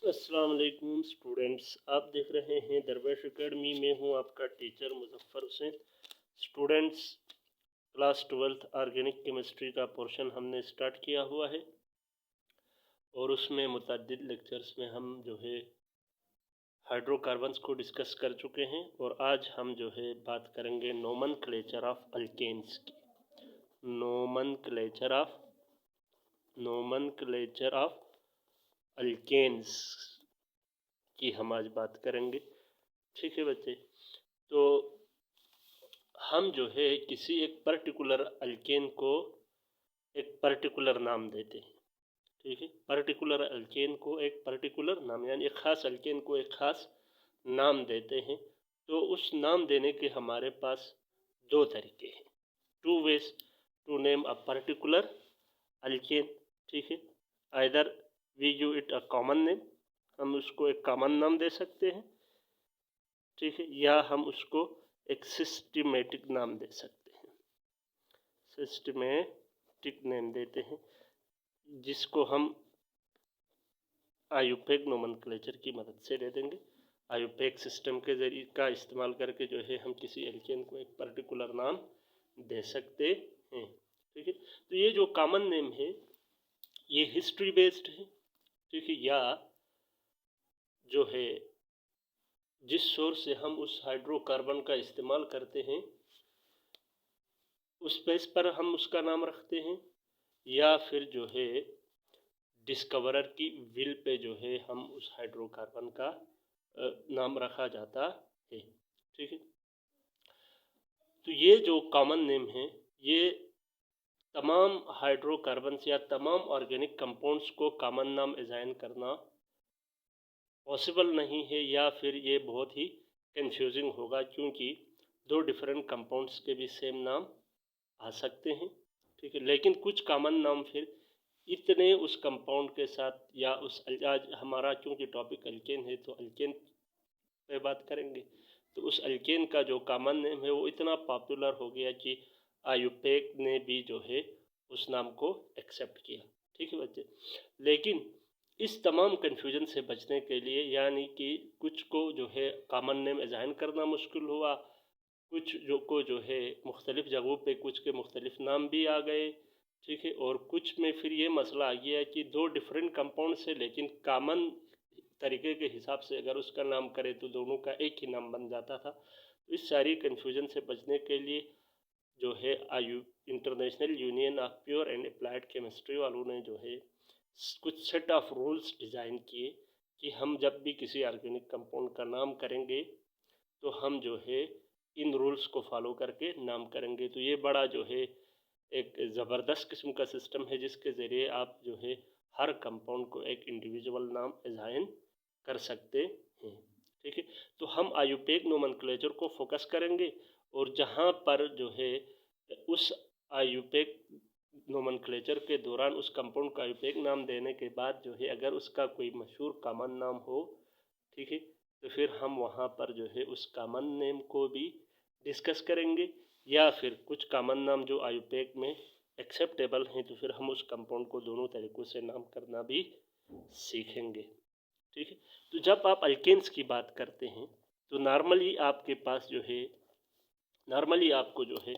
अस्सलाम वालेकुम स्टूडेंट्स, आप देख रहे हैं दरवेश एकेडमी में हूं आपका teacher Muzaffar Hussain. Students, class 12th organic chemistry का पोर्शन हमने स्टार्ट किया हुआ है और उसमें मुतअद्दिद लेक्चर्स में हम जो है हाइड्रोकार्बन्स को डिस्कस कर चुके हैं और आज हम जो है बात करेंगे नोमेनक्लेचर ऑफ अल्केन्स की। Nomenclature of nomenclature of alkanes की हम आज बात करेंगे। ठीक है बच्चे, तो हम जो है किसी एक पर्टिकुलर अल्केन को एक पर्टिकुलर नाम देते हैं। ठीक है, पर्टिकुलर अल्केन को एक पर्टिकुलर नाम यानी एक ख़ास अल्केन को एक ख़ास नाम देते हैं। तो उस नाम देने के हमारे पास दो तरीके हैं, two ways to name a particular alkane. ठीक है, either we give it a common name, हम उसको एक कॉमन नाम दे सकते हैं। ठीक है, या हम उसको एक सिस्टमेटिक नाम दे सकते हैं, सिस्टमेटिक नेम देते हैं, जिसको हम आयुपेक नोमेनक्लेचर की मदद से दे देंगे। आयुपेक सिस्टम के जरिए का इस्तेमाल करके जो है हम किसी एल्केन को एक पर्टिकुलर नाम दे सकते हैं। ठीक है, तो ये जो कॉमन नेम है ये हिस्ट्री बेस्ड है। ठीक है, या जो है जिस सोर्स से हम उस हाइड्रोकार्बन का इस्तेमाल करते हैं उस बेस पर हम उसका नाम रखते हैं, या फिर जो है डिस्कवरर की विल पे जो है हम उस हाइड्रोकार्बन का नाम रखा जाता है। ठीक है, तो ये जो कॉमन नेम है ये तमाम हाइड्रोकार्बन्स या तमाम ऑर्गेनिक कंपाउंड्स को कॉमन नाम असाइन करना पॉसिबल नहीं है, या फिर ये बहुत ही कंफ्यूजिंग होगा, क्योंकि दो डिफरेंट कंपाउंड्स के भी सेम नाम आ सकते हैं। ठीक है, लेकिन कुछ कॉमन नाम फिर इतने उस कंपाउंड के साथ या उस आज हमारा चूँकि टॉपिक अल्केन है तो अल्केन पे बात करेंगे, तो उस अल्केन का जो कॉमन नेम है वो इतना पॉपुलर हो गया कि आयुपेक ने भी जो है उस नाम को एक्सेप्ट किया। ठीक है बच्चे, लेकिन इस तमाम कन्फ्यूजन से बचने के लिए, यानी कि कुछ को जो है कॉमन नेम असाइन करना मुश्किल हुआ, कुछ जो है मुख्तलिफ़ जगहों पे कुछ के मुख्तलिफ़ नाम भी आ गए। ठीक है, और कुछ में फिर ये मसला आ गया कि दो डिफरेंट कंपाउंड से लेकिन कॉमन तरीके के हिसाब से अगर उसका नाम करें तो दोनों का एक ही नाम बन जाता था। तो इस सारी कन्फ्यूजन से बचने के लिए जो है आयु international union of pure and applied chemistry वालों ने जो है कुछ सेट ऑफ रूल्स डिज़ाइन किए कि हम जब भी किसी ऑर्गेनिक कंपाउंड का नाम करेंगे तो हम जो है इन रूल्स को फॉलो करके नाम करेंगे। तो ये बड़ा जो है एक ज़बरदस्त किस्म का सिस्टम है जिसके ज़रिए आप जो है हर कंपाउंड को एक इंडिविजुअल नाम असाइन कर सकते हैं। ठीक है, तो हम आयुपेक नोमेनक्लेचर को फोकस करेंगे और जहाँ पर जो है उस आयुपेक नोमेनक्लेचर के दौरान उस कंपाउंड का आयुपेक नाम देने के बाद जो है अगर उसका कोई मशहूर कॉमन नाम हो, ठीक है, तो फिर हम वहाँ पर जो है उस कॉमन नेम को भी डिस्कस करेंगे, या फिर कुछ कॉमन नाम जो आयुपेक में एक्सेप्टेबल हैं तो फिर हम उस कंपाउंड को दोनों तरीक़ों से नाम करना भी सीखेंगे। ठीक है, तो जब आप अल्केन्स की बात करते हैं तो नॉर्मली आपको जो है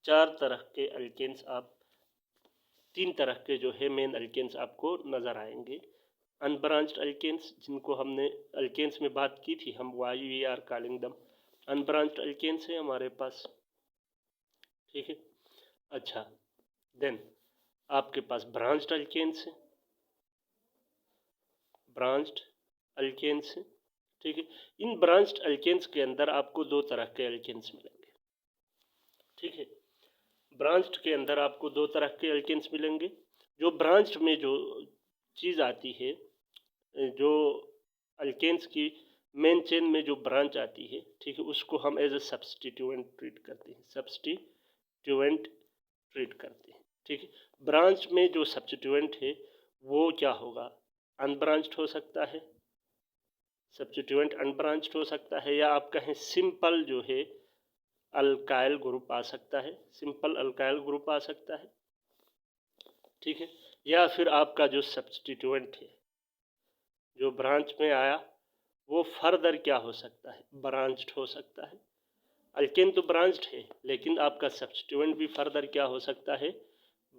चार तरह के अल्केन्स आप तीन तरह के जो है मेन अल्केन्स आपको नज़र आएंगे। अनब्रांच्ड अल्केन्स, जिनको हमने अल्केन्स में बात की थी, हम why we are calling them unbranched alkanes है हमारे पास। ठीक है, अच्छा, देन आपके पास ब्रांच्ड अल्केन्स है, ब्रांच्ड अल्केन्स है। ठीक है, इन ब्रांच्ड अल्केन्स के अंदर आपको दो तरह के अल्केन्स मिलेंगे। ठीक है, ब्रांच्ड के अंदर आपको दो तरह के अल्केन्स मिलेंगे। जो ब्रांच्ड में जो चीज़ आती है, जो अल्केन्स की मेन चेन में जो ब्रांच आती है, ठीक है, उसको हम एज ए सब्सटीट्यूएंट ट्रीट करते हैं, सब्सटीट्यूएंट ट्रीट करते हैं। ठीक है, ब्रांच में जो सब्सटीट्यूएंट है वो क्या होगा, अनब्रांच्ड हो सकता है, सब्सटीट्यूएंट अनब्रांच्ड हो सकता है, या आप कहें सिंपल जो है अल्काइल ग्रुप आ सकता है, सिंपल अल्काइल ग्रुप आ सकता है। ठीक है, या फिर आपका जो सब्सटीट्यूएंट है, जो ब्रांच में आया वो फर्दर क्या हो सकता है, ब्रांच्ड हो सकता है। अल्केन तो ब्रांच्ड है, लेकिन आपका सब्स्टिट्यूएंट भी फर्दर क्या हो सकता है,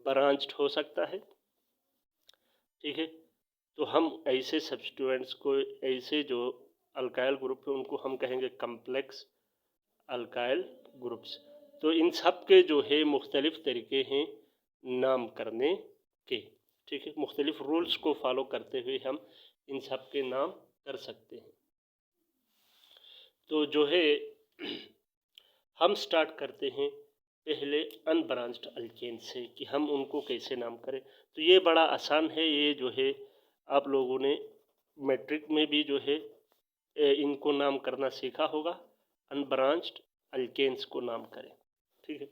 ब्रांच्ड हो सकता है। ठीक है, तो हम ऐसे सब्स्टिट्यूएंट्स को, ऐसे जो अल्काइल ग्रुप है उनको हम कहेंगे कम्प्लेक्स अल्काइल ग्रुप्स। तो इन सब के जो है मुख्तलिफ तरीके हैं नाम करने के। ठीक है, मुख्तलिफ रूल्स को फॉलो करते हुए हम इन सब के नाम कर सकते हैं। तो जो है हम स्टार्ट करते हैं पहले अनब्रांच्ड अल्केन से कि हम उनको कैसे नाम करें। तो ये बड़ा आसान है, ये जो है आप लोगों ने मैट्रिक में भी जो है इनको नाम करना सीखा होगा। अनब्रांच्ड अल्केन्स को नाम करें। ठीक है,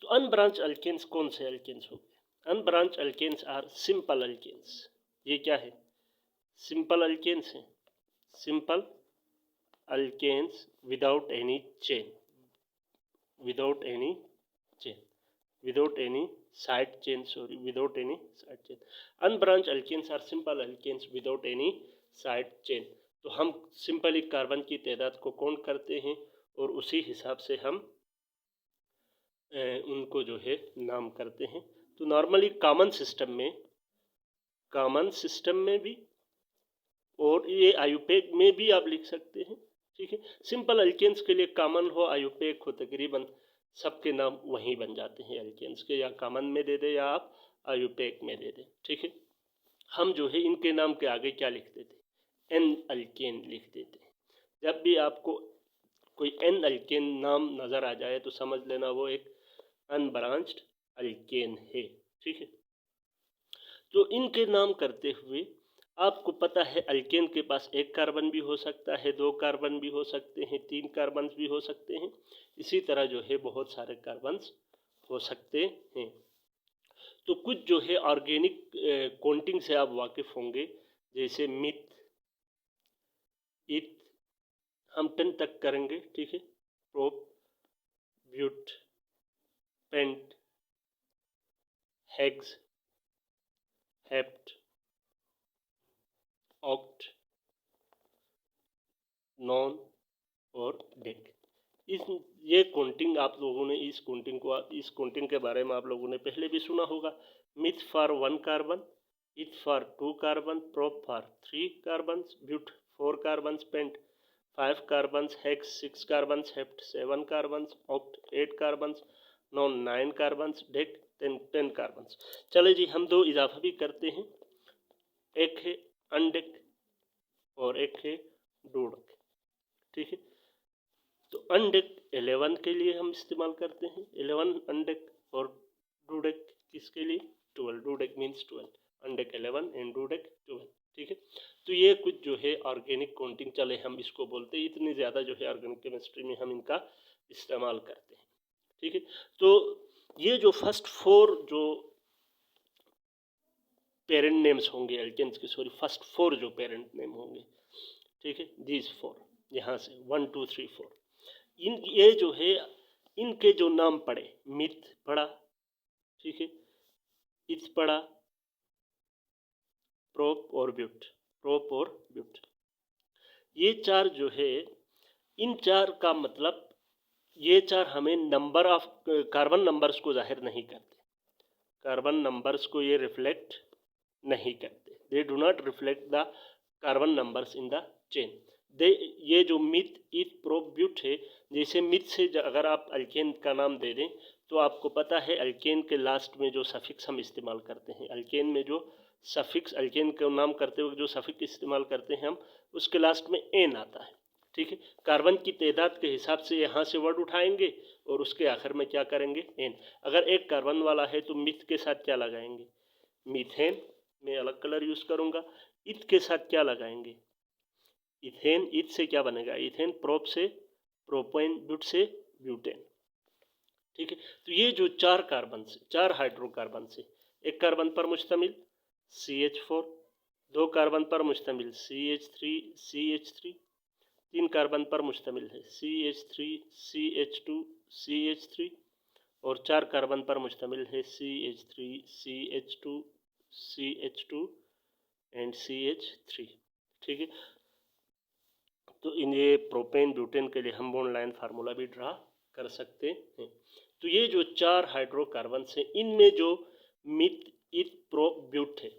तो अनब्रांच अल्केन्स कौन से अल्केन्स हो गए? Unbranch alkanes are simple alkanes. ये क्या है? सिंपल अल्केन्स है। Simple alkanes without any chain, without any chain, without any side chain, sorry, without any side chain. Unbranched alkenes are simple alkenes without any side chain. तो हम simply carbon की तादाद को count करते हैं और उसी हिसाब से हम उनको जो है नाम करते हैं। तो नॉर्मली कॉमन सिस्टम में भी और ये आयुपेक में भी आप लिख सकते हैं। ठीक है, सिंपल अल्केन्स के लिए कॉमन हो, आयुपेक हो, तकरीबन सबके नाम वहीं बन जाते हैं अल्केन्स के। या कॉमन में दे दे या आप आयुपेक में दे दें। ठीक है, हम जो है इनके नाम के आगे क्या लिख देते? एन अल्केन लिख देते हैं। जब भी आपको कोई एन अल्केन नाम नज़र आ जाए तो समझ लेना वो एक अनब्रांच्ड अल्केन है। ठीक है, तो इनके नाम करते हुए आपको पता है अल्केन के पास एक कार्बन भी हो सकता है, दो कार्बन भी हो सकते हैं, तीन कार्बन भी हो सकते हैं। इसी तरह जो है बहुत सारे कार्बन्स हो सकते हैं। तो कुछ जो है ऑर्गेनिक काउंटिंग से आप वाकिफ होंगे, जैसे मिथ, इथ, हम 10 तक करेंगे। ठीक है, prop, but, pent, hex, hept, oct, non और डेक। ये काउंटिंग आप लोगों ने इस काउंटिंग के बारे में आप लोगों ने पहले भी सुना होगा। Meth for 1 carbon, eth for 2 carbon, prop for 3 carbon, but 4 carbon, pent 5 carbon, hex 6 carbon, hept 7 carbon, oct 8 carbon, non 9 carbon, dec 10 carbon. चले जी, हम दो इजाफा भी करते हैं, एक है अनडेक और एक है डोडक। ठीक है, तो अनडेक 11 के लिए हम इस्तेमाल करते हैं, 11 अनडेक, और डोडेक किसके लिए? 12, डोडेक मीन्स 12, अनडेक 11 एंड डोडेक 12। ठीक है, तो ये कुछ जो है ऑर्गेनिक काउंटिंग चले हम इसको बोलते हैं। इतनी ज़्यादा जो है ऑर्गेनिक केमिस्ट्री में हम इनका इस्तेमाल करते हैं। ठीक है, तो ये जो फर्स्ट 4 जो पेरेंट नेम्स होंगे एल्केन्स के, सॉरी फर्स्ट 4 जो पेरेंट नेम होंगे, ठीक है, दीज 4 यहाँ से 1 2 3 4, ये जो है इनके जो नाम पड़े, मिथ पड़ा, ठीक है, इथ पड़ा, प्रोप और ब्यूट, ये 4 जो है, इन 4 का मतलब, ये 4 हमें नंबर ऑफ कार्बन नंबर्स को जाहिर नहीं करते, कार्बन नंबर्स को ये रिफ्लेक्ट नहीं करते। They do not reflect the carbon numbers in the chain. ये जो मिथ, इथ, प्रोप, ब्यूट है, जैसे मिथ से अगर आप अल्केन का नाम दे दें तो आपको पता है अल्केन के लास्ट में जो सफिक्स हम इस्तेमाल करते हैं, अल्केन में जो सफिक्स, अल्केन का नाम करते वक्त जो सफिक्स इस्तेमाल करते हैं हम, उसके लास्ट में एन आता है। ठीक है, कार्बन की तादाद के हिसाब से यहाँ से वर्ड उठाएंगे और उसके आखिर में क्या करेंगे? एन। अगर एक कार्बन वाला है तो मिथ के साथ क्या लगाएंगे? मीथेन, मैं अलग कलर यूज़ करूँगा। इथ के साथ क्या लगाएंगे? इथेन। इथ से क्या बनेगा? इथेन। प्रोप से प्रोपेन, ब्यूट से ब्यूटेन। ठीक है, तो ये जो 4 कार्बन से, 4 हाइड्रोकार्बन से, एक कार्बन पर मुश्तमिल CH4, 2 कार्बन पर मुश्तमिल CH3, 3 कार्बन पर मुश्तमिल है CH3, CH2, CH3, और 4 कार्बन पर मुश्तमिल है CH3, CH2, CH2 and CH3। ठीक है, तो इन ये प्रोपेन ब्यूटेन के लिए हम बॉन्ड लाइन फार्मूला भी ड्रा कर सकते हैं। तो ये जो 4 हाइड्रोकार्बन हैं, इनमें जो मिथ इथ प्रोप ब्यूट है,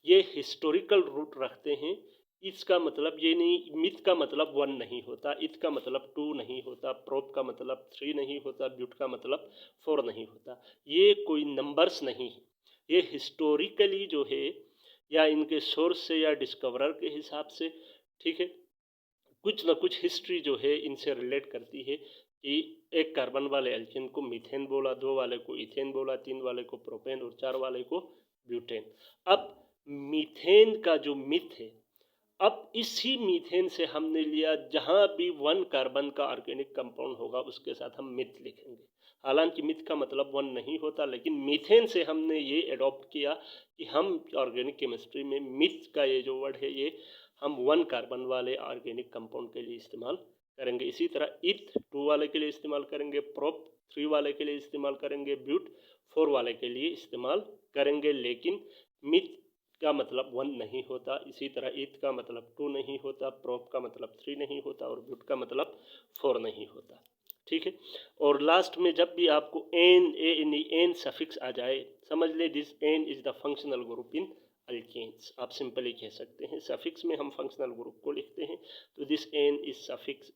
ये हिस्टोरिकल रूट रखते हैं। इसका मतलब ये नहीं, मिथ का मतलब 1 नहीं होता, इथ का मतलब 2 नहीं होता, प्रोप का मतलब 3 नहीं होता, ब्यूट का मतलब 4 नहीं होता। ये कोई नंबर्स नहीं है, ये हिस्टोरिकली जो है या इनके सोर्स से या डिस्कवरर के हिसाब से, ठीक है, कुछ ना कुछ हिस्ट्री जो है इनसे रिलेट करती है कि एक कार्बन वाले एल्केन को मीथेन बोला, 2 वाले को इथेन बोला, 3 वाले को प्रोपेन और 4 वाले को ब्यूटेन। अब मीथेन का जो मिथ है, अब इसी मीथेन से हमने लिया, जहां भी 1 कार्बन का ऑर्गेनिक कंपाउंड होगा उसके साथ हम मिथ लिखेंगे। हालांकि मिथ का मतलब 1 नहीं होता, लेकिन मीथेन से हमने ये एडॉप्ट किया कि हम ऑर्गेनिक केमिस्ट्री में मिथ का ये जो वर्ड है ये हम 1 कार्बन वाले ऑर्गेनिक कंपाउंड के लिए इस्तेमाल करेंगे। इसी तरह इथ 2 वाले के लिए इस्तेमाल करेंगे, प्रोप 3 वाले के लिए इस्तेमाल करेंगे, ब्यूट 4 वाले के लिए इस्तेमाल करेंगे। लेकिन मिथ का मतलब 1 नहीं होता, इसी तरह इथ का मतलब 2 नहीं होता, प्रोप का मतलब 3 नहीं होता और ब्यूट का मतलब 4 नहीं होता। ठीक है, और लास्ट में जब भी आपको एन सफिक्स आ जाए, समझ ले this n is the functional group in alkanes. आप सिंपली कह सकते हैं, सफिक्स में हम फंक्शनल ग्रुप को लिखते हैं, तो this n is suffix,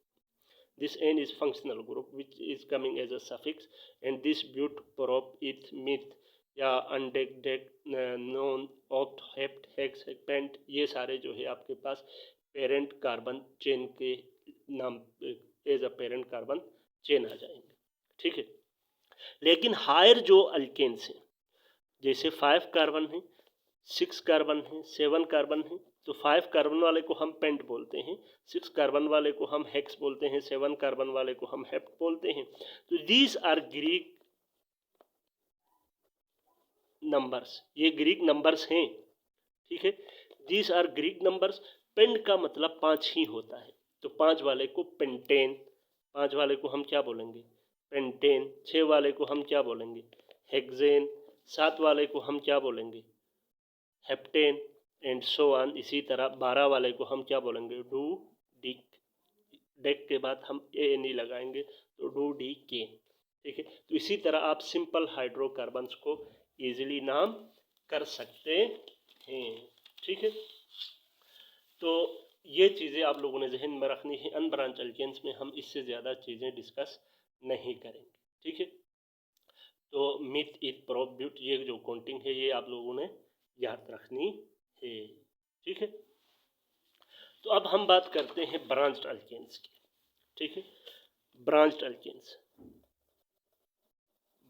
this n is functional group which is coming as a suffix, and this but prop it myth या undec non oct hept hex pent, ये सारे जो है आपके पास पेरेंट कार्बन चेन के नाम as a parent carbon chain आ जाएंगे। ठीक है, लेकिन हायर जो अल्केन्स हैं, जैसे 5 कार्बन है, 6 कार्बन है, 7 कार्बन है, तो 5 कार्बन वाले को हम पेंट बोलते हैं, 6 कार्बन वाले को हम हेक्स बोलते हैं, 7 कार्बन वाले को हम हेप्ट बोलते हैं। तो दीज आर ग्रीक नंबर्स, ये ग्रीक नंबर्स हैं। ठीक है, these are Greek numbers. Pent का मतलब 5 ही होता है, तो 5 वाले को पेंटेन, 5 वाले को हम क्या बोलेंगे, पेंटेन। 6 वाले को हम क्या बोलेंगे, हेक्सेन। 7 वाले को हम क्या बोलेंगे, हेप्टेन, एंड सो ऑन। इसी तरह 12 वाले को हम क्या बोलेंगे, डू डिक। डेक के बाद हम एन ई लगाएंगे, तो डू डी केन। ठीक है, तो इसी तरह आप सिंपल हाइड्रोकार्बन्स को इजीली नाम कर सकते हैं। ठीक है, तो ये चीज़ें आप लोगों ने जहन में रखनी है। अनब्रांच अल्केन्स में हम इससे ज़्यादा चीज़ें डिस्कस नहीं करेंगे। ठीक है, तो मिथ इथ प्रोप ब्यूट, ये जो काउंटिंग है ये आप लोगों ने याद रखनी है। ठीक है, तो अब हम बात करते हैं ब्रांच्ड अल्केन्स की। ठीक है, ब्रांच्ड अल्केन्स,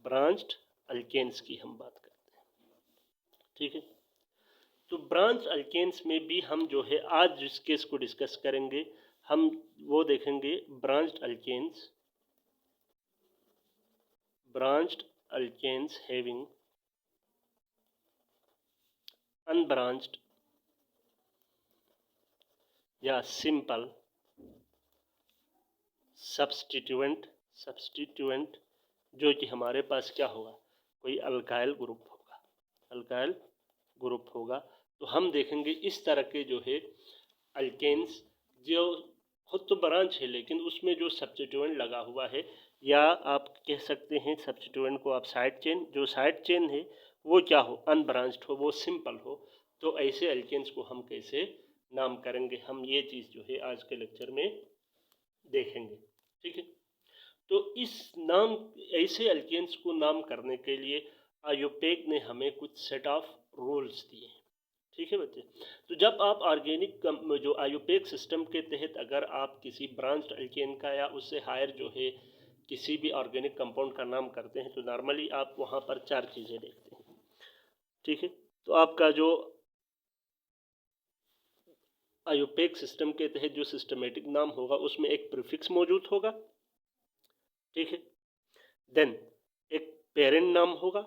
ब्रांच्ड अल्केन्स की हम बात करते हैं। ठीक है, तो ब्रांच अल्केन्स में भी हम जो है आज जिस केस को डिस्कस करेंगे हम वो देखेंगे branched alkanes, branched alkanes having unbranched या सिंपल सब्स्टिट्यूएंट, सब्स्टिट्यूएंट जो कि हमारे पास क्या होगा, कोई अल्काइल ग्रुप होगा, अल्काइल ग्रुप होगा। तो हम देखेंगे इस तरह के जो है अल्केन्स जो खुद तो ब्रांच है लेकिन उसमें जो सब्स्टिट्यूएंट लगा हुआ है, या आप कह सकते हैं सब्स्टिट्यूएंट को आप साइड चेन, जो साइड चेन है वो क्या हो, अनब्रांच्ड हो, वो सिंपल हो। तो ऐसे अल्केन्स को हम कैसे नाम करेंगे, हम ये चीज़ जो है आज के लेक्चर में देखेंगे। ठीक है, तो इस नाम, ऐसे अल्केन्स को नाम करने के लिए आयुपेक ने हमें कुछ सेट ऑफ रूल्स दिए हैं। ठीक है बच्चे, तो जब आप ऑर्गेनिक जो आयुपेक सिस्टम के तहत अगर आप किसी ब्रांच्ड अल्केन का या उससे हायर जो है किसी भी ऑर्गेनिक कंपाउंड का नाम करते हैं, तो नॉर्मली आप वहाँ पर 4 चीज़ें देखते हैं। ठीक है, तो आपका जो आयुपेक सिस्टम के तहत जो सिस्टमेटिक नाम होगा उसमें एक प्रीफिक्स मौजूद होगा। ठीक है, देन एक पेरेंट नाम होगा,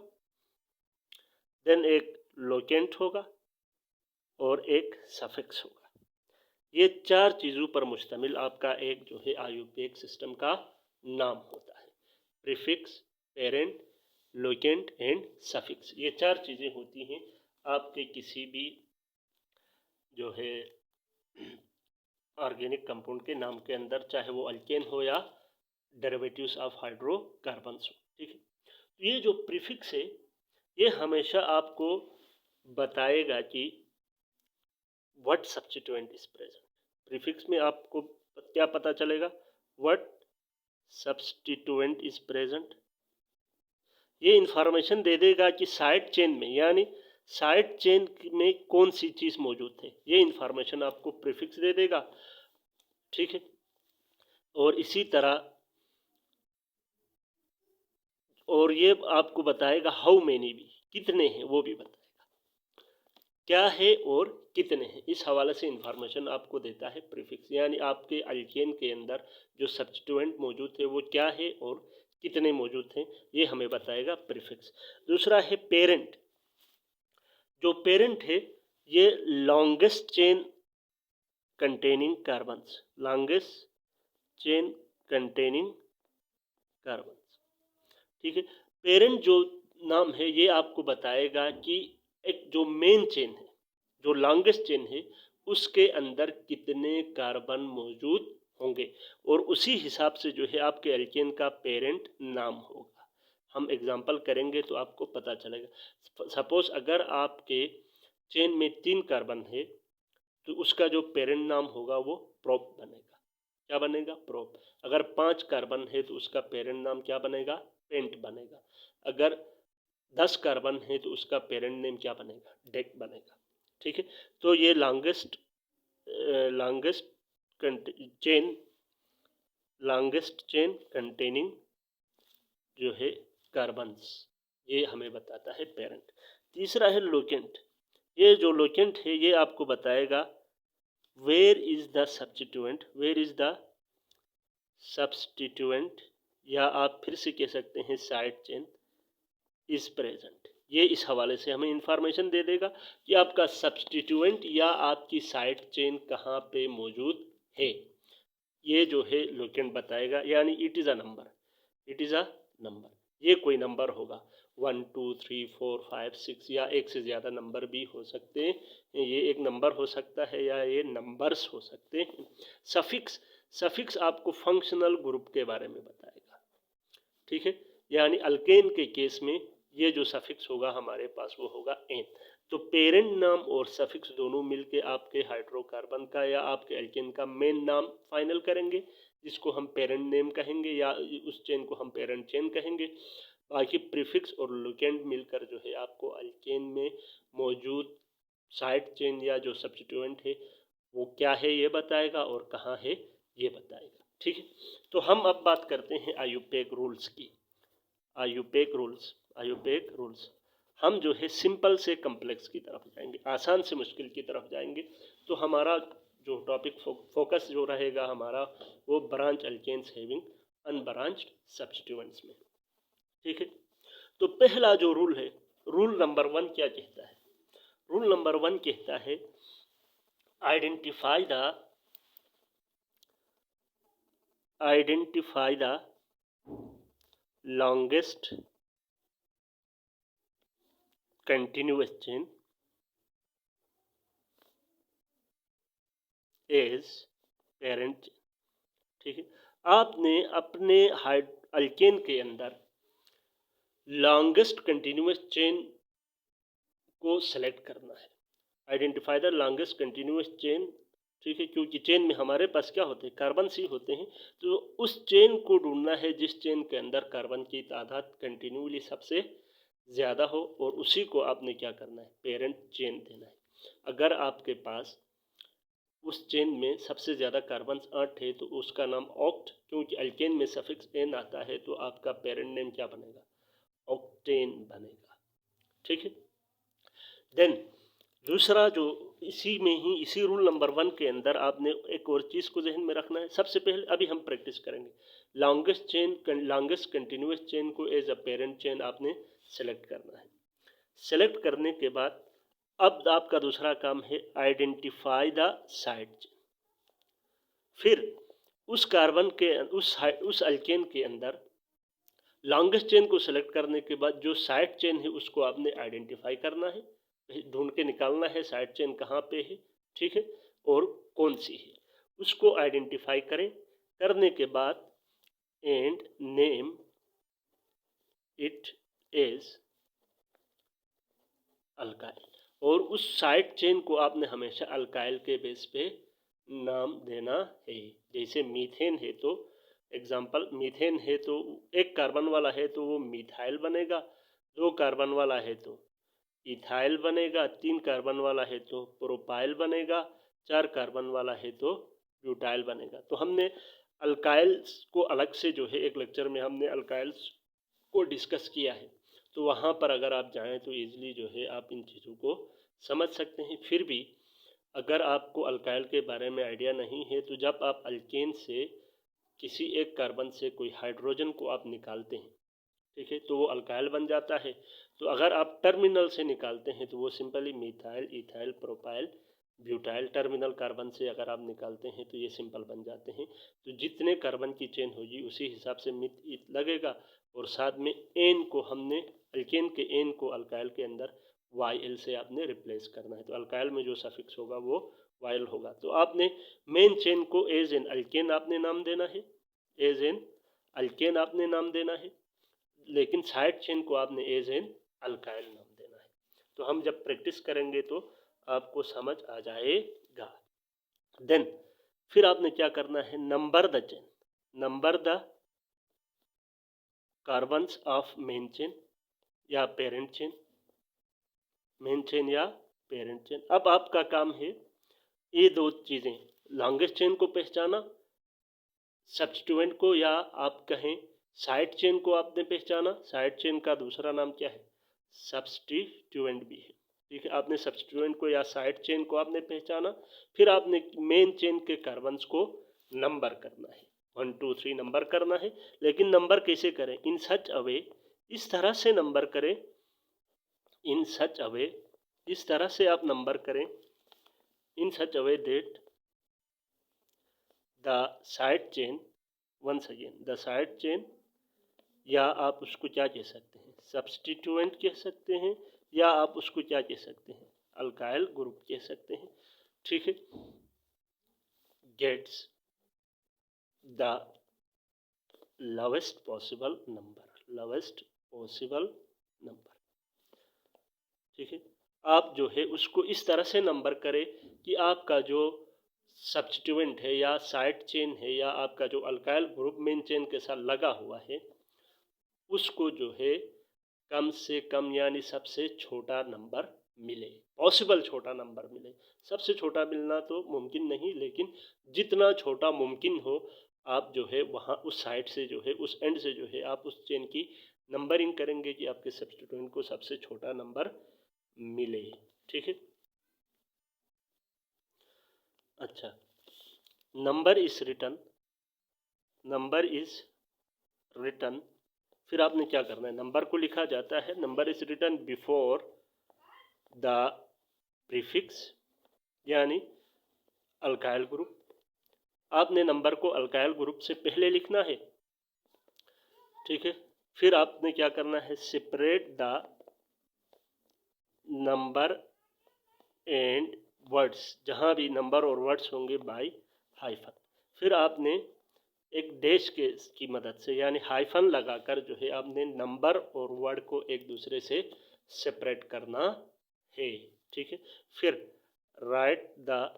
देन एक लोकेंट होगा और एक सफिक्स होगा। ये 4 चीज़ों पर मुश्तमिल आपका एक जो है आयुपेक सिस्टम का नाम होता है। Prefix, parent, locant and suffix, ये 4 चीज़ें होती हैं आपके किसी भी जो है ऑर्गेनिक कंपाउंड के नाम के अंदर, चाहे वो अल्केन हो या डेरिवेटिव्स ऑफ हाइड्रोकार्बन्स हो, ठीक है। तो ये जो प्रीफिक्स है ये हमेशा आपको बताएगा कि what substituent is present. Prefix में आपको क्या पता चलेगा? What substituent is present. ये इंफॉर्मेशन दे देगा कि साइड चेन में, यानी साइड चेन में कौन सी चीज मौजूद है, ये इंफॉर्मेशन आपको प्रीफिक्स दे देगा, ठीक है। और इसी तरह और ये आपको बताएगा हाउ मेनी भी, कितने हैं वो भी बताएगा, क्या है और कितने हैं। इस हवाले से इंफॉर्मेशन आपको देता है प्रीफिक्स, यानी आपके अल्केन के अंदर जो सब्स्टिट्यूएंट मौजूद है वो क्या है और कितने मौजूद हैं, ये हमें बताएगा प्रीफिक्स। दूसरा है पेरेंट। जो पेरेंट है ये longest chain containing carbons, longest chain containing carbons, ठीक है। पेरेंट जो नाम है ये आपको बताएगा कि एक जो मेन चेन है, जो लॉन्गेस्ट चेन है, उसके अंदर कितने कार्बन मौजूद होंगे, और उसी हिसाब से जो है आपके एल्केन का पेरेंट नाम होगा। हम एग्जांपल करेंगे तो आपको पता चलेगा। सपोज अगर आपके चेन में 3 कार्बन है तो उसका जो पेरेंट नाम होगा वो प्रोप बनेगा। क्या बनेगा? प्रोप। अगर 5 कार्बन है तो उसका पेरेंट नाम क्या बनेगा? पेंट बनेगा। अगर 10 कार्बन है तो उसका पेरेंट नेम क्या बनेगा? डेक बनेगा, ठीक है। तो ये लॉन्गेस्ट चेन कंटेनिंग जो है कार्बन्स, ये हमें बताता है पेरेंट। तीसरा है लोकेंट। ये जो लोकेंट है ये आपको बताएगा where is the substituent, where is the substituent, या आप फिर से कह सकते हैं साइड चेन इज प्रेजेंट। ये इस हवाले से हमें इंफॉर्मेशन दे देगा कि आपका सब्स्टिट्यूएंट या आपकी साइड चेन कहाँ पे मौजूद है। ये जो है लोकेंट बताएगा, यानी it is a number, it is a number. ये कोई नंबर होगा, 1 2 3 4 5 6 या एक से ज़्यादा नंबर भी हो सकते हैं। ये एक नंबर हो सकता है या ये नंबर्स हो सकते हैं। सफिक्स आपको फंक्शनल ग्रुप के बारे में बताएगा, ठीक है। यानी अल्केन के केस में ये जो सफिक्स होगा हमारे पास वो होगा एन। तो पेरेंट नाम और सफिक्स दोनों मिलके आपके हाइड्रोकार्बन का या आपके एल्केन का मेन नाम फाइनल करेंगे, जिसको हम पेरेंट नेम कहेंगे या उस चेन को हम पेरेंट चेन कहेंगे। बाकी प्रीफिक्स और लोकेंट मिलकर जो है आपको अल्केन में मौजूद साइड चेन या जो सब्स्टिट्यूएंट है वो क्या है ये बताएगा और कहाँ है ये बताएगा, ठीक है। तो हम अब बात करते हैं आयुपेक रूल्स की। आयुपेक रूल्स हम जो है सिंपल से कम्प्लेक्स की तरफ जाएंगे, आसान से मुश्किल की तरफ जाएंगे। तो हमारा जो टॉपिक फोकस जो रहेगा हमारा वो branch alkanes having unbranched substituents में, ठीक है। तो पहला जो रूल है, रूल नंबर 1 क्या कहता है? रूल नंबर 1 कहता है identify the longest continuous chain is parent, ठीक है। आपने अपने अल्केन के अंदर लॉन्गेस्ट कंटिन्यूस चेन को सेलेक्ट करना है। Identify the longest continuous chain, ठीक है, क्योंकि चेन में हमारे पास क्या होते हैं? कार्बन ही होते हैं। तो उस चेन को ढूंढना है जिस चेन के अंदर कार्बन की तादाद कंटिन्यूली सबसे ज़्यादा हो, और उसी को आपने क्या करना है? पेरेंट चेन देना है। अगर आपके पास उस चेन में सबसे ज़्यादा कार्बन 8 है तो उसका नाम ऑक्ट, क्योंकि अल्केन में सफिक्स एन आता है तो आपका पेरेंट नेम क्या बनेगा? ऑक्टेन बनेगा, ठीक है। देन दूसरा जो इसी में ही इसी रूल नंबर 1 के अंदर आपने एक और चीज़ को जहन में रखना है। सबसे पहले अभी हम प्रैक्टिस करेंगे। लॉन्गेस्ट कंटिन्यूस चेन को एज अ पेरेंट चेन आपने सेलेक्ट करना है। सेलेक्ट करने के बाद अब आपका दूसरा काम है आइडेंटिफाई द साइड चेन। फिर उस कार्बन के उस अल्केन के अंदर लॉन्गेस्ट चेन को सेलेक्ट करने के बाद जो साइड चेन है उसको आपने आइडेंटिफाई करना है ढूंढ के निकालना है साइड चेन कहाँ पे है, ठीक है, और कौन सी है, उसको आइडेंटिफाई करें। करने के बाद and name it as alkyl, और उस साइड चेन को आपने हमेशा अल्काइल के बेस पे नाम देना है। जैसे मीथेन है तो एग्जाम्पल, मीथेन है तो एक कार्बन वाला है तो वो मिथाइल बनेगा, 2 कार्बन वाला है तो इथाइल बनेगा, 3 कार्बन वाला है तो प्रोपाइल बनेगा, 4 कार्बन वाला है तो ब्यूटाइल बनेगा। तो हमने अल्काइल्स को अलग से जो है एक लेक्चर में हमने अल्काइल्स को डिस्कस किया है, तो वहाँ पर अगर आप जाएं तो ईजिली जो है आप इन चीज़ों को समझ सकते हैं। फिर भी अगर आपको अल्काइल के बारे में आइडिया नहीं है तो जब आप अल्केन से किसी एक कार्बन से कोई हाइड्रोजन को आप निकालते हैं, ठीक है, तो वो अल्काइल बन जाता है। तो अगर आप टर्मिनल से निकालते हैं तो वो simply methyl, ethyl, propyl, butyl, terminal carbon से अगर आप निकालते हैं तो ये सिंपल बन जाते हैं। तो जितने कार्बन की चेन होगी उसी हिसाब से मिथ ईथ लगेगा, और साथ में एन को हमने अल्केन के एन को अल्काइल के अंदर वाई से आपने रिप्लेस करना है। तो अल्काइल में जो सफिक्स होगा वो वाइल होगा। तो आपने मेन चेन को एज एन अल्केन आपने नाम देना है, एज एन अल्केन आपने नाम देना है, लेकिन साइड चेन को आपने एज एन अल्काइल नाम देना है। तो हम जब प्रैक्टिस करेंगे तो आपको समझ आ जाएगा। देन फिर आपने क्या करना है, number the chain, number the carbons of main chain या पेरेंट चेन, मेन चेन या पेरेंट चेन। अब आपका काम है ये 2 चीज़ें, लॉन्गेस्ट चेन को पहचाना, सब्स्टिट्यूएंट को, या आप कहें साइड चेन को आपने पहचाना। साइड चेन का दूसरा नाम क्या है, सब्स्टिट्यूएंट भी है, ठीक है। आपने सब्स्टिट्यूएंट को या साइड चेन को आपने पहचाना, फिर आपने मेन चेन के कार्बन्स को नंबर करना है, 1 2 3 नंबर करना है। लेकिन नंबर कैसे करें, इन सच अवे, इस तरह से नंबर करें, इन सच अवे, इस तरह से आप नंबर करें, in such a way that the side chain, once again the side chain, या आप उसको क्या कह सकते हैं, सब्स्टिट्यूएंट कह सकते हैं, या आप उसको क्या कह सकते हैं, अल्काइल ग्रुप कह सकते हैं, ठीक है, gets the lowest possible number, lowest possible number, ठीक है। आप जो है उसको इस तरह से नंबर करें कि आपका जो सब्स्टिट्यूएंट है या साइड चेन है या आपका जो अल्काइल ग्रुप मेन चेन के साथ लगा हुआ है उसको जो है कम से कम यानी सबसे छोटा नंबर मिले, पॉसिबल छोटा नंबर मिले। सबसे छोटा मिलना तो मुमकिन नहीं, लेकिन जितना छोटा मुमकिन हो आप जो है वहाँ उस साइड से जो है उस एंड से जो है आप उस चेन की नंबरिंग करेंगे कि आपके सब्स्टिट्यूएंट को सबसे छोटा नंबर मिले, ठीक है। अच्छा, number is written, number is written, फिर आपने क्या करना है, नंबर को लिखा जाता है, number is written before the prefix यानी अल्काइल ग्रुप। आपने नंबर को अल्काइल ग्रुप से पहले लिखना है, ठीक है। फिर आपने क्या करना है, separate the number and words, जहाँ भी नंबर और वर्ड्स होंगे बाय हाइफन। फिर आपने एक डैश की मदद से यानी हाइफन लगाकर जो है आपने नंबर और वर्ड को एक दूसरे से सेपरेट करना है, ठीक है। फिर राइट द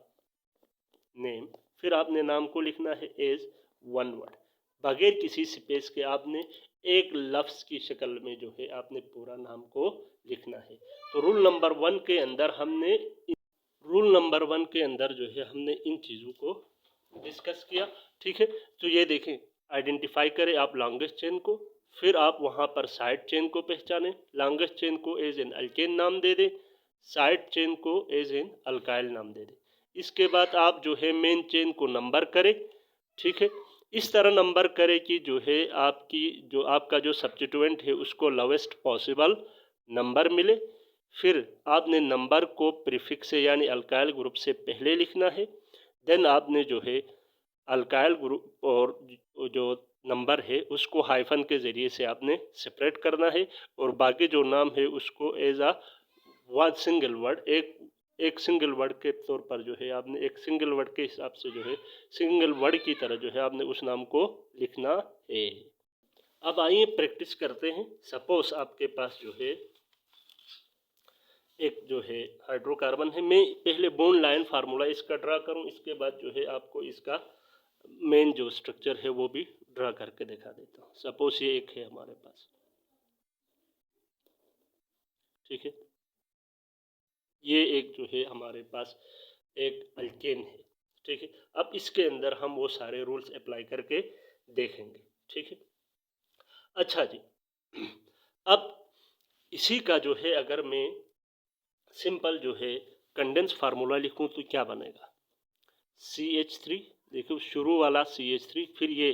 नेम, फिर आपने नाम को लिखना है एज 1 वर्ड, बगैर किसी स्पेस के आपने एक लफ्ज़ की शक्ल में जो है आपने पूरा नाम को लिखना है। तो रूल नंबर 1 के अंदर हमने जो है हमने इन चीज़ों को डिस्कस किया, ठीक है। तो ये देखें, आइडेंटिफाई करें आप लॉन्गेस्ट चेन को, फिर आप वहाँ पर साइड चेन को पहचानें, लॉन्गेस्ट चेन को एज एन अल्केन नाम दे दें, साइड चेन को एज एन अल्काइल नाम दे दें। इसके बाद आप जो है मेन चेन को नंबर करें, ठीक है। इस तरह नंबर करें कि जो है आपका जो सब्स्टिट्यूएंट है उसको लोवेस्ट पॉसिबल नंबर मिले। फिर आपने नंबर को प्रीफिक्स से यानी अल्काइल ग्रुप से पहले लिखना है। देन आपने जो है अल्काइल ग्रुप और जो नंबर है उसको हाइफन के ज़रिए से आपने सेपरेट करना है, और बाकी जो नाम है उसको as a one single word, एक सिंगल वर्ड के तौर पर जो है आपने एक सिंगल वर्ड के हिसाब से जो है सिंगल वर्ड की तरह जो है आपने उस नाम को लिखना है। अब आइए प्रैक्टिस करते हैं। सपोज आपके पास जो है एक जो है हाइड्रोकार्बन है। मैं पहले बॉन्ड लाइन फार्मूला इसका ड्रा करूं, इसके बाद जो है आपको इसका मेन जो स्ट्रक्चर है वो भी ड्रा करके दिखा देता हूं। सपोज ये एक है हमारे पास, ठीक है, ये एक जो है हमारे पास एक अल्केन है, ठीक है। अब इसके अंदर हम वो सारे रूल्स अप्लाई करके देखेंगे, ठीक है। अच्छा जी, अब इसी का जो है अगर मैं सिंपल जो है कंडेंस फार्मूला लिखूं तो क्या बनेगा? CH3, देखो शुरू वाला CH3, फिर ये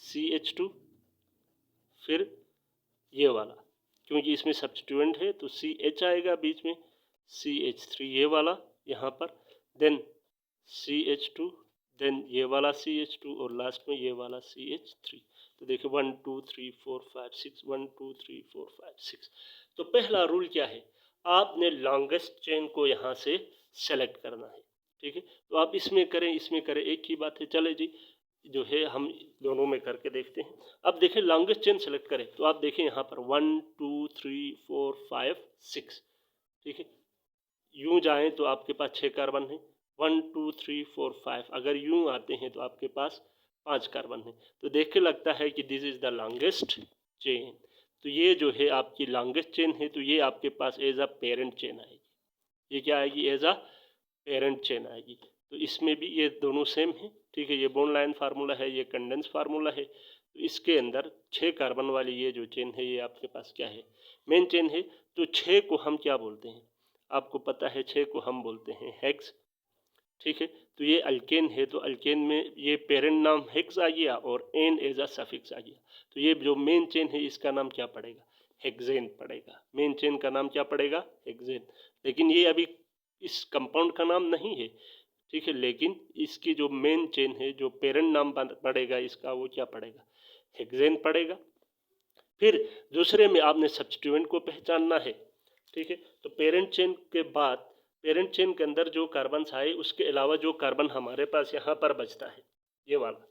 CH2, फिर ये वाला, क्योंकि इसमें सब्स्टिट्यूएंट है तो CH आएगा बीच में, CH3 ये वाला यहाँ पर, देन CH2, देन ये वाला CH2 और लास्ट में ये वाला CH3। तो देखिए 1 2 3 4 5 6, 1 2 3 4 5 6। तो पहला रूल क्या है? आपने लॉन्गेस्ट चेन को यहाँ से सेलेक्ट करना है, ठीक है। तो आप इसमें करें इसमें करें एक ही बात है। चले जी, जो है हम दोनों में करके देखते हैं। अब देखें लॉन्गेस्ट चेन सेलेक्ट करें तो आप देखें यहाँ पर 1 2 3 4 5 6, ठीक है। यूं जाएं तो आपके पास 6 कार्बन है, 1 2 3 4 5। अगर यूं आते हैं तो आपके पास 5 कार्बन है। तो देख के लगता है कि this is the longest chain. तो ये जो है आपकी लॉन्गेस्ट चेन है, तो ये आपके पास एज अ पेरेंट चेन आएगी। ये क्या आएगी? एज अ पेरेंट चेन आएगी। तो इसमें भी ये दोनों सेम है, ठीक है। ये बॉन्ड लाइन फार्मूला है, ये कंडेंस फार्मूला है। तो इसके अंदर 6 कार्बन वाली ये जो चेन है ये आपके पास क्या है? मेन चेन है। तो 6 को हम क्या बोलते हैं? आपको पता है 6 को हम बोलते हैं हेक्स, ठीक है। तो ये अल्केन है, तो अल्केन में ये पेरेंट नाम हेक्स आ गया और एन एज अ सफिक्स आ गया। तो ये जो मेन चेन है इसका नाम क्या पड़ेगा? हेक्सेन पड़ेगा। मेन चेन का नाम क्या पड़ेगा? हेक्सेन। लेकिन ये अभी इस कंपाउंड का नाम नहीं है, ठीक है। लेकिन इसकी जो मेन चेन है, जो पेरेंट नाम पड़ेगा इसका, वो क्या पड़ेगा? हेक्सेन पड़ेगा। फिर दूसरे में आपने सब्स्टिट्यूएंट को पहचानना है, ठीक है। तो पेरेंट चेन के बाद पेरेंट चेन के अंदर जो कार्बन आए उसके अलावा जो कार्बन हमारे पास यहाँ पर बचता है, ये वाला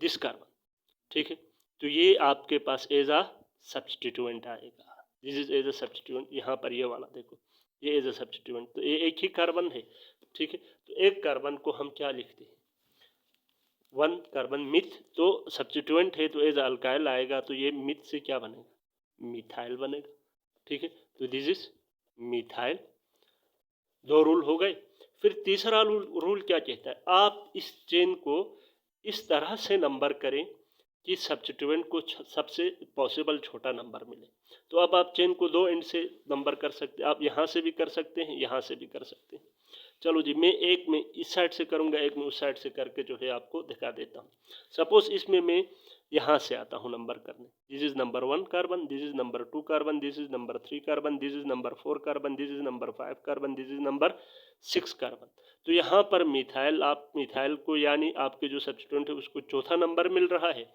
दिस कार्बन, ठीक है। तो ये आपके पास एज आ सब्स्टिट्यूएंट आएगा। This is as a substituent. यहाँ पर ये वाला देखो, ये एज अ सब्स्टिट्यूएंट। तो ये एक ही कार्बन है, ठीक है। तो एक कार्बन को हम क्या लिखते हैं? 1 कार्बन मिथ। तो सब्स्टिट्यूएंट है तो एज अल्काइल आएगा। तो ये मिथ से क्या बनेगा? मिथाइल बनेगा, ठीक है। तो दिस इज मिथाइल। 2 रूल हो गए। फिर तीसरा रूल क्या कहता है? आप इस चेन को इस तरह से नंबर करें कि सब्स्टिट्यूएंट को सबसे पॉसिबल छोटा नंबर मिले। तो अब आप चेन को 2 एंड से नंबर कर सकते हैं। आप यहाँ से भी कर सकते हैं, यहाँ से भी कर सकते हैं। चलो जी, मैं एक में इस साइड से करूँगा, एक में उस साइड से करके जो है आपको दिखा देता हूँ। सपोज इसमें मैं यहाँ से आता हूँ नंबर करने। This is number 1 carbon, this is number 2 carbon, this is number 3 carbon, this is number 4 carbon, this is number 5 carbon, this is number 6 carbon. तो यहाँ पर मिथाइल, आप मिथाइल को यानी आपके जो सब्स्टिट्यूएंट है उसको चौथा नंबर मिल रहा है।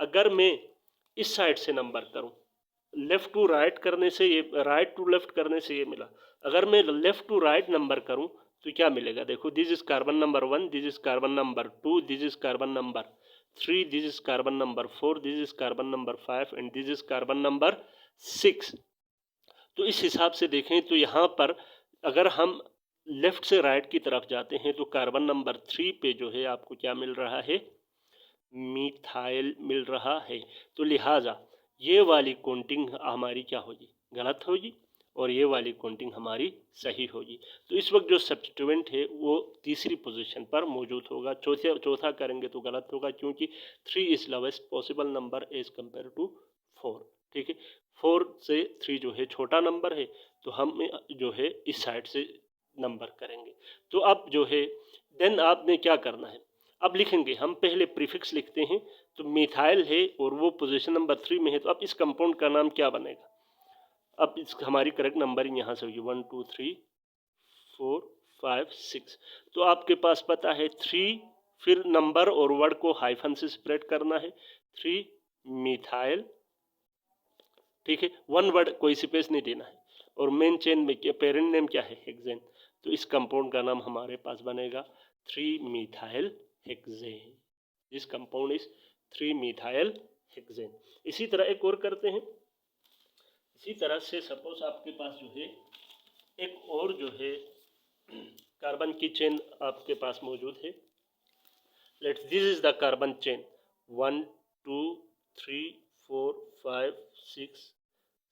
अगर मैं इस साइड से नंबर करूं, लेफ्ट टू राइट करने से ये, राइट टू लेफ्ट करने से ये मिला। अगर मैं लेफ्ट टू राइट नंबर करूं तो क्या मिलेगा? देखो, this is carbon number 1, this is carbon number 2, this is carbon number 3, this is carbon number 4, this is carbon number 5 and this is carbon number 6। तो इस हिसाब से देखें तो यहाँ पर अगर हम लेफ्ट से राइट की तरफ जाते हैं तो कार्बन नंबर 3 पे जो है आपको क्या मिल रहा है? मिथाइल मिल रहा है। तो लिहाजा ये वाली काउंटिंग हमारी क्या होगी? गलत होगी, और ये वाली काउंटिंग हमारी सही होगी। तो इस वक्त जो सब्स्टिट्यूएंट है वो तीसरी पोजीशन पर मौजूद होगा। चौथा करेंगे तो गलत होगा, क्योंकि 3 is lowest possible number as compare to 4, ठीक है। 4 से 3 जो है छोटा नंबर है, तो हम जो है इस साइड से नंबर करेंगे। तो अब जो है देन आपने क्या करना है? अब लिखेंगे हम, पहले प्रीफिक्स लिखते हैं। तो मिथाइल है और वो पोजीशन नंबर 3 में है, तो अब इस कंपाउंड का नाम क्या बनेगा? अब इस हमारी करेक्ट नंबरिंग यहाँ से होगी 1 2 3 4 5 6। तो आपके पास पता है 3, फिर नंबर और वर्ड को हाइफन से स्प्रेड करना है, 3 मिथाइल, ठीक है। 1 वर्ड कोई स्पेस नहीं देना है। और मेन चेन में पेरेंट नेम क्या है, हेक्सेन। तो इस कंपाउंड का नाम हमारे पास बनेगा 3-methyl hexane. This compound is 3-methyl hexane. इसी तरह एक और करते हैं। इसी तरह से सपोज आपके पास जो है एक और जो है कार्बन की चेन आपके पास मौजूद है। Let's this is the carbon chain 1 2 3 4 5 6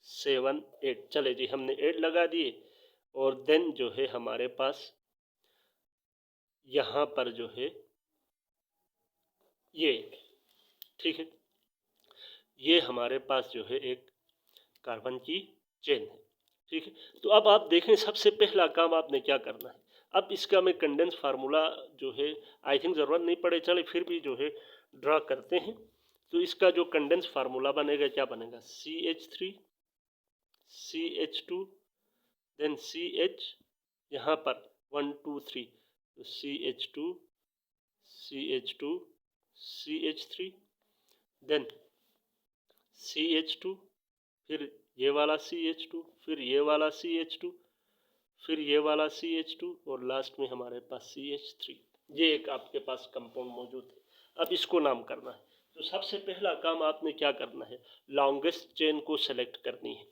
7 8। चले जी, हमने 8 लगा दिए। और देन जो है हमारे पास यहाँ पर जो है ये, ठीक है, ये हमारे पास जो है एक कार्बन की चेन है, ठीक है। तो अब आप देखें, सबसे पहला काम आपने क्या करना है। अब इसका मैं कंडेंस फार्मूला जो है आई थिंक ज़रूरत नहीं पड़े, चले फिर भी जो है ड्रा करते हैं। तो इसका जो कंडेंस फार्मूला बनेगा क्या बनेगा, CH3 CH2 देन CH, यहाँ पर 1 2 3, तो CH2 CH2 CH3 then CH2, फिर ये वाला CH2, फिर ये वाला CH2, फिर ये वाला CH2 और लास्ट में हमारे पास CH3। ये एक आपके पास कंपाउंड मौजूद है। अब इसको नाम करना है। तो सबसे पहला काम आपने क्या करना है, लॉन्गेस्ट चेन को सेलेक्ट करनी है,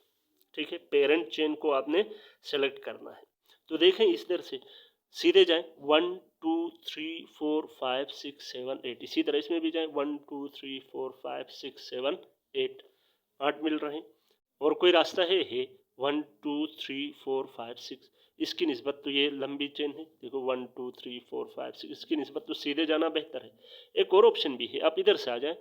ठीक है। पेरेंट चेन को आपने सेलेक्ट करना है। तो देखें इस तरह से सीधे जाएं 1 2 3 4 5 6 7 8। इसी तरह इसमें भी जाएं 1 2 3 4 5 6 7 8, 8 मिल रहे हैं। और कोई रास्ता है 1 2 3 4 5 6। इसकी निस्बत तो ये लंबी चेन है, देखो 1 2 3 4 5 6, इसकी निस्बत तो सीधे जाना बेहतर है। एक और ऑप्शन भी है, आप इधर से आ जाएं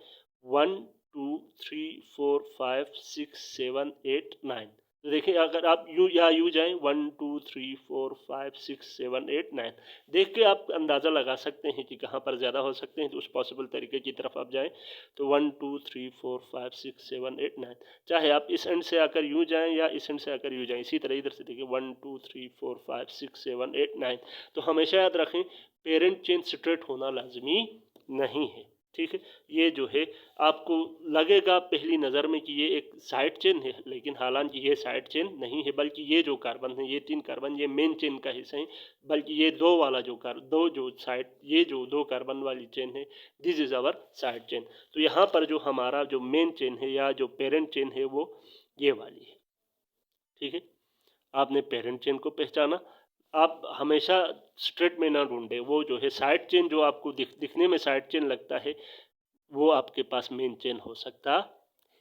1 2 3 4 5 6 7 8 9। तो देखिए अगर आप यूँ या यूँ जाएं 1 2 3 4 5 6 7 8 9, देख के आप अंदाज़ा लगा सकते हैं कि कहाँ पर ज़्यादा हो सकते हैं। तो उस पॉसिबल तरीके की तरफ आप जाएं तो 1 2 3 4 5 6 7 8 9, चाहे आप इस एंड से आकर यूँ जाएं या इस एंड से आकर यूँ जाएं। इसी तरह इधर से देखिए 1 2 3 4 5 6 7 8 9। तो हमेशा याद रखें पेरेंट चेन स्ट्रेट होना लाजमी नहीं है, ठीक है। ये जो है आपको लगेगा पहली नज़र में कि ये एक साइड चेन है, लेकिन हालांकि ये साइड चेन नहीं है, बल्कि ये जो कार्बन है, ये 3 कार्बन, ये मेन चेन का हिस्सा है। बल्कि ये दो वाला जो साइड, ये जो 2 कार्बन वाली चेन है, this is our side chain. तो यहाँ पर जो हमारा जो मेन चेन है या जो पेरेंट चेन है वो ये वाली है, ठीक है। आपने पेरेंट चेन को पहचाना। आप हमेशा स्ट्रेट में ना ढूंढे, वो जो है साइड चेन जो आपको दिखने में साइड चेन लगता है वो आपके पास मेन चेन हो सकता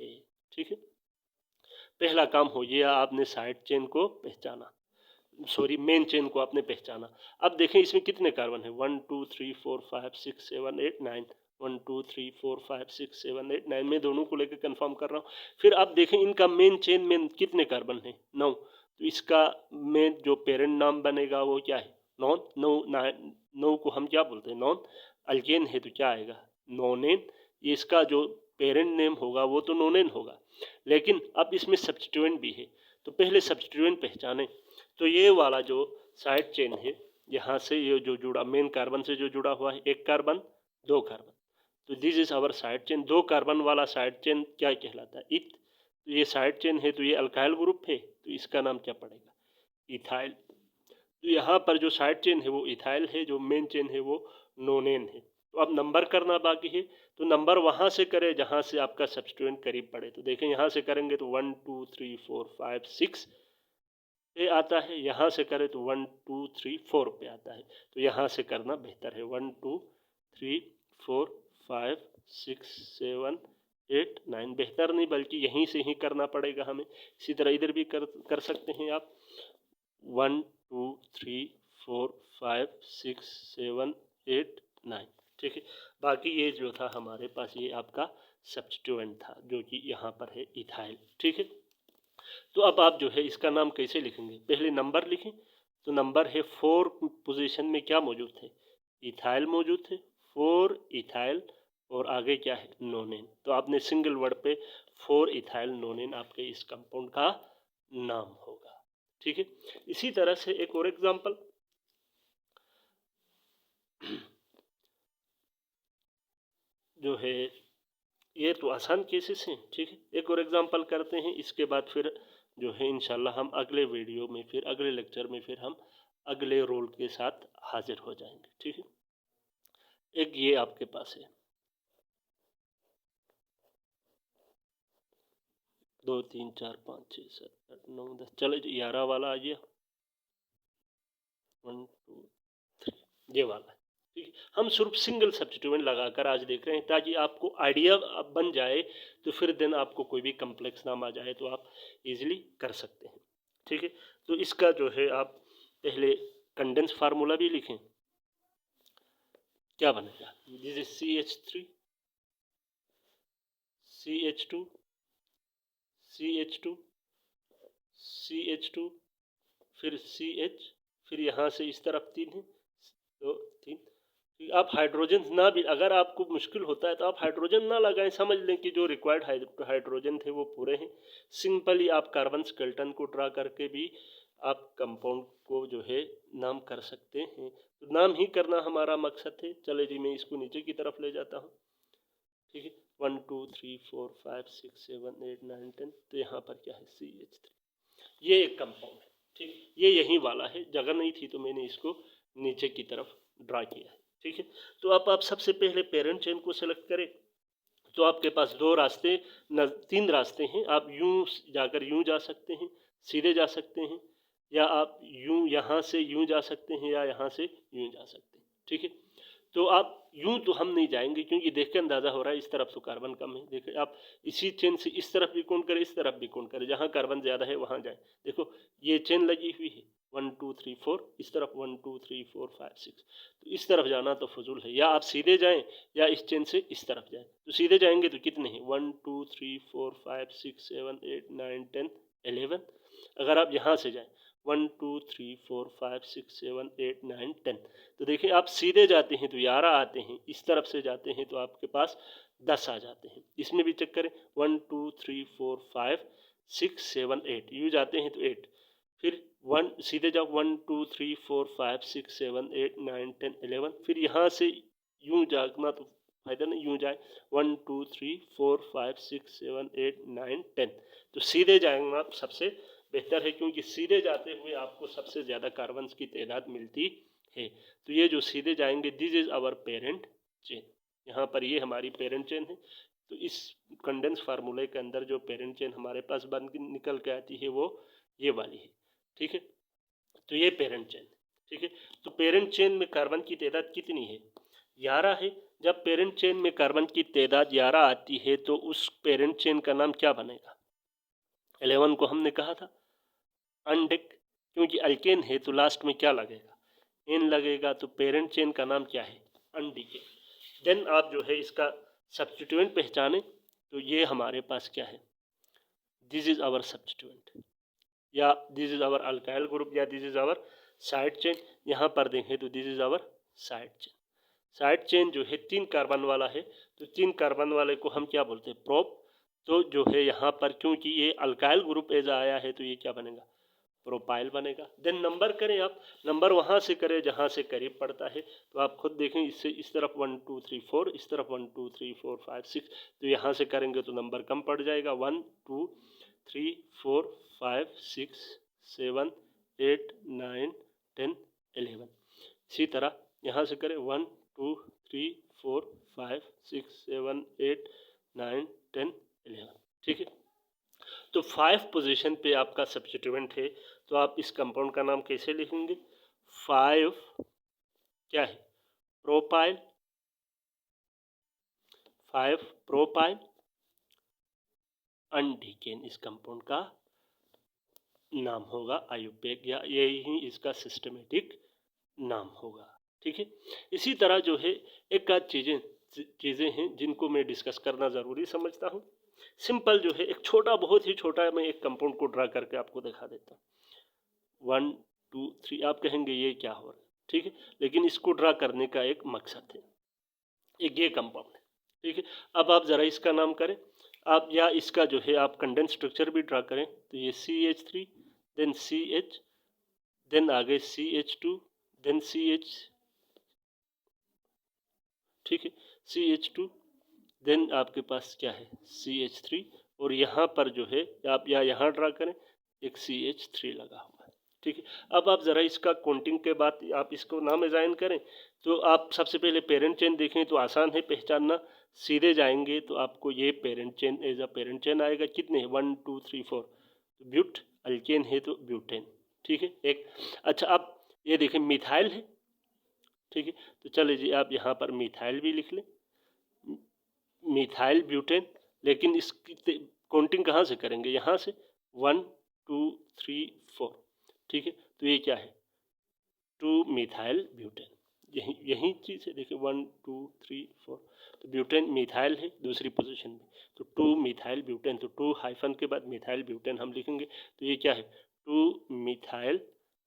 है, ठीक है। पहला काम हो गया, आपने साइड चेन को पहचाना, सॉरी मेन चेन को आपने पहचाना। अब देखें इसमें कितने कार्बन है, 1 2 3 4 5 6 7 8 9, 1 2 3 4 5 6 7 8 9, मैं दोनों को लेकर कंफर्म कर रहा हूँ। फिर आप देखें इनका मेन चेन में कितने कार्बन है, 9। तो इसका मेन जो पेरेंट नाम बनेगा वो क्या है, नॉन। 9 को हम क्या बोलते हैं, नॉन। अल्केन है तो क्या आएगा, नोनेन। इसका जो पेरेंट नेम होगा वो तो नोनेन होगा, लेकिन अब इसमें सब्स्टिट्यूएंट भी है। तो पहले सब्स्टिट्यूएंट पहचाने। तो ये वाला जो साइड चेन है, यहाँ से ये जो जुड़ा मेन कार्बन से जो जुड़ा हुआ है, 1 कार्बन 2 कार्बन, तो this is our side chain. 2 carbon वाला साइड चेन क्या कहलाता है, इथ। तो ये साइड चेन है तो ये अल्काइल ग्रुप है, तो इसका नाम क्या पड़ेगा, इथाइल। तो यहाँ पर जो साइड चेन है वो इथाइल है, जो मेन चेन है वो नोनेन है। तो अब नंबर करना बाकी है, तो नंबर वहाँ से करें जहाँ से आपका सब्स्टिट्यूएंट करीब पड़े। तो देखें यहाँ से करेंगे तो 1 2 3 4 5 6 पे आता है, यहाँ से करें तो 1 2 3 4 पे आता है। तो यहाँ से करना बेहतर है, 1 2 3 4 5 6 7 8 9, बेहतर नहीं बल्कि यहीं से ही करना पड़ेगा हमें। इसी तरह इधर भी कर सकते हैं आप, 1 2 3 4 5 6 7 8 9, ठीक है। बाकी ये जो था हमारे पास ये आपका सब्स्टिट्यूएंट था जो कि यहाँ पर है इथाइल, ठीक है। तो अब आप जो है इसका नाम कैसे लिखेंगे, पहले नंबर लिखें। तो नंबर है 4 पोजीशन में क्या मौजूद थे, इथाइल मौजूद थे, 4 इथाइल और आगे क्या है, नोनेन। तो आपने सिंगल वर्ड पे 4 इथाइल नोनेन आपके इस कंपाउंड का नाम होगा, ठीक है। इसी तरह से एक और एग्जांपल, जो है ये तो आसान केसेस हैं, ठीक है। एक और एग्जांपल करते हैं, इसके बाद फिर जो है इंशाल्लाह हम अगले वीडियो में फिर अगले लेक्चर में फिर हम अगले रोल के साथ हाजिर हो जाएंगे। ठीक है, एक ये आपके पास है 2 3 4 5 6 7 8 9 10, चलो 11 वाला आ गया 1 2 3 ये वाला है। ठीक है, हम सिर्फ सिंगल सब्स्टिट्यूएंट लगाकर आज देख रहे हैं ताकि आपको आइडिया बन जाए, तो फिर दिन आपको कोई भी कम्प्लेक्स नाम आ जाए तो आप इजीली कर सकते हैं। ठीक है, तो इसका जो है आप पहले कंडेंस फार्मूला भी लिखें। क्या बनेगा, this is CH3 CH2 CH2 CH2 फिर CH, फिर यहाँ से इस तरफ 3 है, 2 3। आप हाइड्रोजन ना भी, अगर आपको मुश्किल होता है तो आप हाइड्रोजन ना लगाएं, समझ लें कि जो रिक्वायर्ड हाइड्रोजन थे वो पूरे हैं। सिंपली आप कार्बन स्केलेटन को ड्रा करके भी आप कंपाउंड को जो है नाम कर सकते हैं। तो नाम ही करना हमारा मकसद है। चले जी, मैं इसको नीचे की तरफ ले जाता हूँ। ठीक है, 1 2 3 4 5 6 7 8 9 10, तो यहाँ पर क्या है CH3, ये एक कंपाउंड है। ठीक, ये यही वाला है, जगह नहीं थी तो मैंने इसको नीचे की तरफ ड्रा किया है। ठीक है, तो आप सबसे पहले पेरेंट चेन को सेलेक्ट करें। तो आपके पास 2 रास्ते 3 रास्ते हैं। आप यूं जाकर यूं जा सकते हैं, सीधे जा सकते हैं, या आप यूं यहाँ से यूं जा सकते हैं, या यहाँ से यूं जा सकते हैं। ठीक है, तो आप यूं तो हम नहीं जाएंगे क्योंकि देख के अंदाजा हो रहा है इस तरफ तो कार्बन कम है। देखिए, आप इसी चेन से इस तरफ भी काउंट करें, इस तरफ भी काउंट करें, जहाँ कार्बन ज़्यादा है वहाँ जाए। देखो ये चेन लगी हुई है 1 2 3 4, इस तरफ 1 2 3 4 5 6, तो इस तरफ जाना तो फजूल है। या आप सीधे जाएं या इस चेन से इस तरफ जाएं। तो सीधे जाएंगे तो कितने हैं 1 2 3 4 5 6 7 8 9 10 11। अगर आप यहाँ से जाएं 1 2 3 4 5 6 7 8 9 10, तो देखिए आप सीधे जाते हैं तो 11 आते हैं, इस तरफ से जाते हैं तो आपके पास 10 आ जाते हैं। इसमें भी चेक करें 1 2 3 4 5 6 7 8, यू जाते हैं तो 8, फिर 1 सीधे जाओ 1 2 3 4 5 6 7 8 9 10 11, फिर यहाँ से यूं जाना तो फायदा नहीं, यूं जाए 1 2 3 4 5 6 7 8 9 10, तो सीधे जाएंगे आप सबसे बेहतर है क्योंकि सीधे जाते हुए आपको सबसे ज़्यादा कार्बन की तादाद मिलती है। तो ये जो सीधे जाएंगे, this is our parent chain, यहाँ पर ये हमारी पेरेंट चेन है। तो इस कंडेंस फार्मूले के अंदर जो पेरेंट चेन हमारे पास बन निकल के आती है वो ये वाली है। ठीक है, तो ये पेरेंट चेन। ठीक है, तो पेरेंट चेन में कार्बन की तादाद कितनी है 11 है। जब पेरेंट चेन में कार्बन की तादाद 11 आती है तो उस पेरेंट चेन का नाम क्या बनेगा। 11 को हमने कहा था अनडिक्ड, क्योंकि अल्केन है तो लास्ट में क्या लगेगा एन लगेगा, तो पेरेंट चेन का नाम क्या है अनडिकेड। देन आप जो है इसका सब्स्टिट्यूएंट पहचाने, तो ये हमारे पास क्या है, दिस इज आवर सब्स्टिट्यूएंट, या this is our alkyl group, या this is our side chain. यहाँ पर देखें तो this is our side chain. Side chain जो है 3 कार्बन वाला है, तो 3 कार्बन वाले को हम क्या बोलते हैं प्रोप। तो जो है यहाँ पर क्योंकि ये अल्काइल ग्रुप एज आया है तो ये क्या बनेगा प्रोपाइल बनेगा। देन नंबर करें आप, नंबर वहाँ से करें जहाँ से करीब पड़ता है। तो आप खुद देखें, इससे इस तरफ 1 2 3 4, इस तरफ 1 2 3 4 5 6, तो यहाँ से करेंगे तो नंबर कम पड़ जाएगा 1 2 3 4 5 6 7 8 9 10 11। इसी तरह यहाँ से करें 1 2 3 4 5 6 7 8 9 10 11। ठीक है, तो 5 पोजीशन पे आपका सब्स्टिट्यूएंट है, तो आप इस कंपाउंड का नाम कैसे लिखेंगे 5 क्या है प्रोपाइल, 5 प्रोपाइल अनडिकेन इस कंपाउंड का नाम होगा आयुपेक, या यही इसका सिस्टमेटिक नाम होगा। ठीक है, इसी तरह जो है एक आध चीज़ें हैं जिनको मैं डिस्कस करना ज़रूरी समझता हूँ। सिंपल जो है एक छोटा, बहुत ही छोटा, मैं एक कंपाउंड को ड्रा करके आपको दिखा देता हूँ 1 2 3, आप कहेंगे ये क्या हो रहा है। ठीक है, लेकिन इसको ड्रा करने का एक मकसद है, एक ये कंपाउंड है। ठीक है, अब आप ज़रा इसका नाम करें आप, या इसका जो है आप कंडेंस स्ट्रक्चर भी ड्रा करें। तो ये CH3, देन CH, देन आगे CH2, देन CH, ठीक है CH2, देन आपके पास क्या है CH3, और यहाँ पर जो है आप या यहाँ ड्रा करें एक CH3 लगा हुआ है। ठीक है, अब आप ज़रा इसका काउंटिंग के बाद आप इसको नाम असाइन करें तो आप सबसे पहले पेरेंट चेन देखें तो आसान है पहचानना। सीधे जाएंगे तो आपको ये parent chain as a parent chain आएगा। कितने हैं? 1 2 3 4। ब्यूट अल्केन है तो ब्यूटेन। ठीक है, एक। अच्छा, अब ये देखें मिथाइल है। ठीक है, तो चलिए जी आप यहाँ पर मिथाइल भी लिख लें, मिथाइल ब्यूटेन। लेकिन इसकी काउंटिंग कहाँ से करेंगे? यहाँ से 1 2 3 4। ठीक है, तो ये क्या है? 2 मिथाइल ब्यूटेन। यही यही चीज़ है, देखिए 1 2 3 4। तो ब्यूटेन मिथाइल है दूसरी पोजीशन में, तो 2 मिथाइल ब्यूटेन। तो 2 हाइफन के बाद मिथाइल ब्यूटेन हम लिखेंगे, तो ये क्या है? 2 methyl